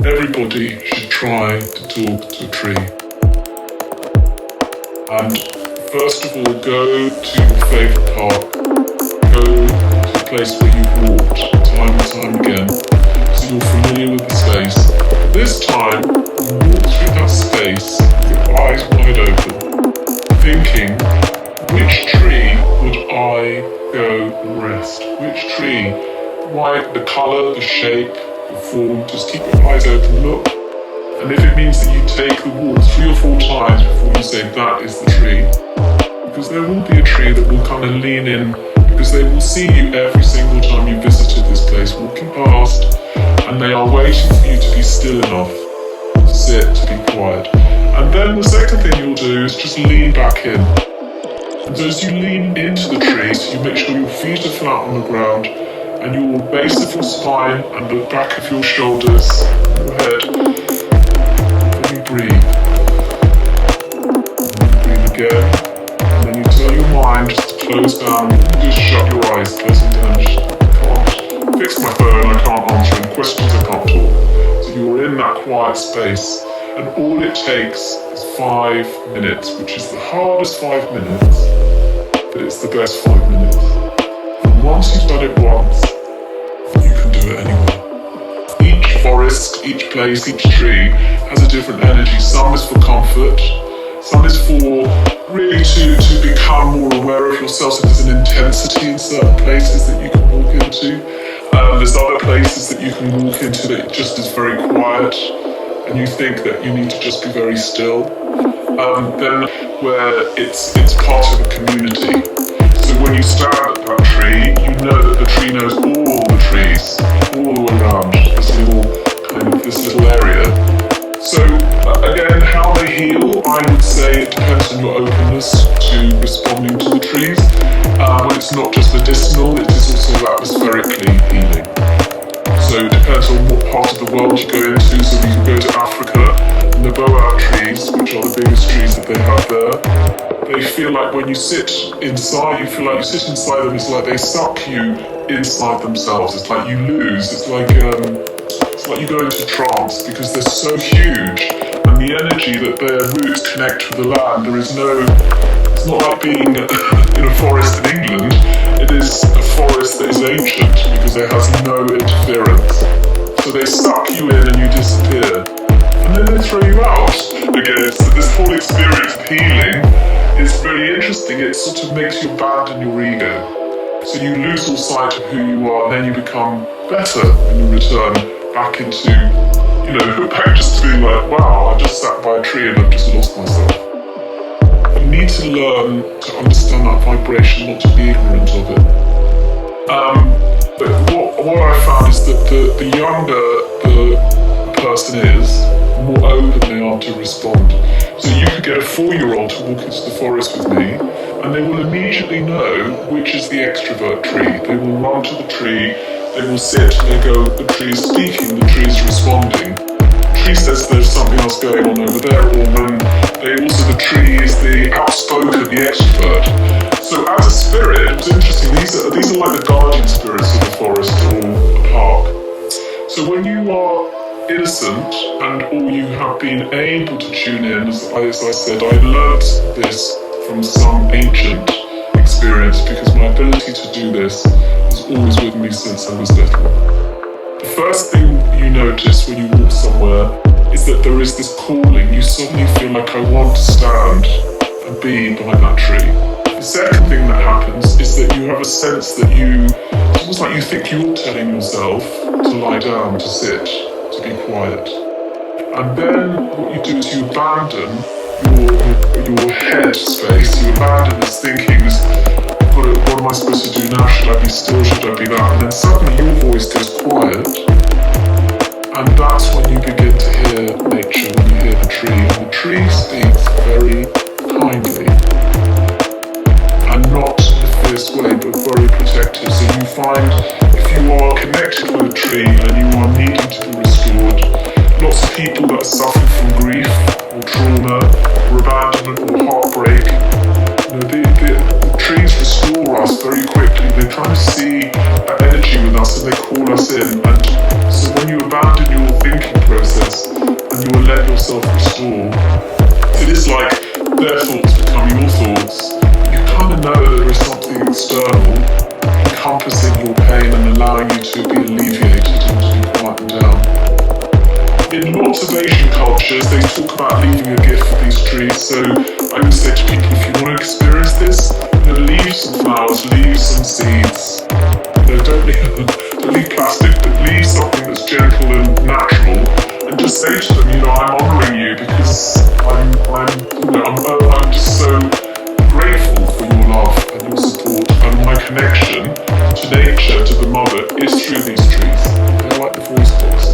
Everybody should try to talk to a tree. And first of all, go to your favourite park. Go to a place where you've walked time and time again, so you're familiar with the space. This time, you walk through that space with your eyes wide open, thinking, which tree would I go and rest? Which tree? Why the colour, the shape, the form? Just keep your eyes open, look. And if it means that you take the walk 3 or 4 times before you say that is the tree, because there will be a tree that will kind of lean in, because they will see you every single time you visited this place, walking past, and they are waiting for you to be still enough to sit, to be quiet. And then the second thing you'll do is just lean back in. And so as you lean into the tree, so you make sure your feet are flat on the ground, and your base of your spine and the back of your shoulders, your head, breathe. Breathe again. And then you tell your mind just to close down. Just shut your eyes, close them down. I can't fix my phone, I can't answer any questions, I can't talk. So you're in that quiet space. And all it takes is 5 minutes, which is the hardest 5 minutes, but it's the best 5 minutes. And once you've done it once, you can do it anywhere. Each forest, each place, each tree has a different energy. Some is for comfort, some is for really to become more aware of yourself. So there's an intensity in certain places that you can walk into. There's other places that you can walk into that just is very quiet and you think that you need to just be very still. Then where it's part of a community. So when you stand at that tree, you know that the tree knows all the trees, all the way around this little area. So again, how they heal, I would say it depends on your openness to responding to the trees. When it's not just medicinal, it is also atmospherically healing. So it depends on what part of the world you go into. So we can go to Africa, and the boa trees, which are the biggest trees that they have there, they feel like when you sit inside, you feel like you sit inside them, it's like they suck you inside themselves. It's like you lose, it's like you go into trance because they're so huge, and the energy that their roots connect with the land, it's not like being in a forest in England. It is a forest that is ancient because it has no interference. So they suck you in and you disappear. And then they throw you out. Again, this whole experience of healing is very interesting. It sort of makes you abandon your ego. So you lose all sight of who you are, and then you become better when you return back into, back just to being like, wow, I just sat by a tree and I've just lost myself. You need to learn to understand that vibration, not to be ignorant of it. But what I found is that the younger the person is, the more open they are to respond. So you could get a 4-year-old to walk into the forest with me, and they will immediately know which is the extrovert tree. They will run to the tree, they will sit and they go, the tree is speaking, the tree is responding. The tree says there's something else going on over there, or when the tree is the outspoken, the extrovert. So as a spirit, it's interesting, these are like the guardian spirits of the forest or the park. So when you are innocent and all you have been able to tune in, as I said, I learnt this from some ancient experience because my ability to do this is always with me since I was little. The first thing you notice when you walk somewhere is that there is this calling. You suddenly feel like I want to stand and be behind that tree. The second thing that happens is that you have a sense that it's almost like you think you're telling yourself to lie down, to sit, to be quiet. And then what you do is you abandon your head space, you abandon this thinking, what am I supposed to do now? Should I be still? Should I be that? And then suddenly your voice goes quiet, and that's when you begin to hear nature, when you hear the tree. And the tree speaks very kindly, and not in a fierce way, but very protective. So you find if you are connected with a tree and you are needing to be restored, lots of people that are suffering from grief or trauma or abandonment or heartbreak, the trees restore us very quickly. They kind of see that energy with us and they external, encompassing your pain and allowing you to be alleviated and to be quietened down. In lots of Asian cultures, they talk about leaving a gift for these trees, so I would say to people, if you want to experience this, leave some flowers, leave some seeds. Don't leave plastic, but leave something that's gentle and natural, and just say to them, I'm honouring you because I'm just so grateful for your love and your support, and my connection to nature, to the mother, is through these trees. They're like the voice box.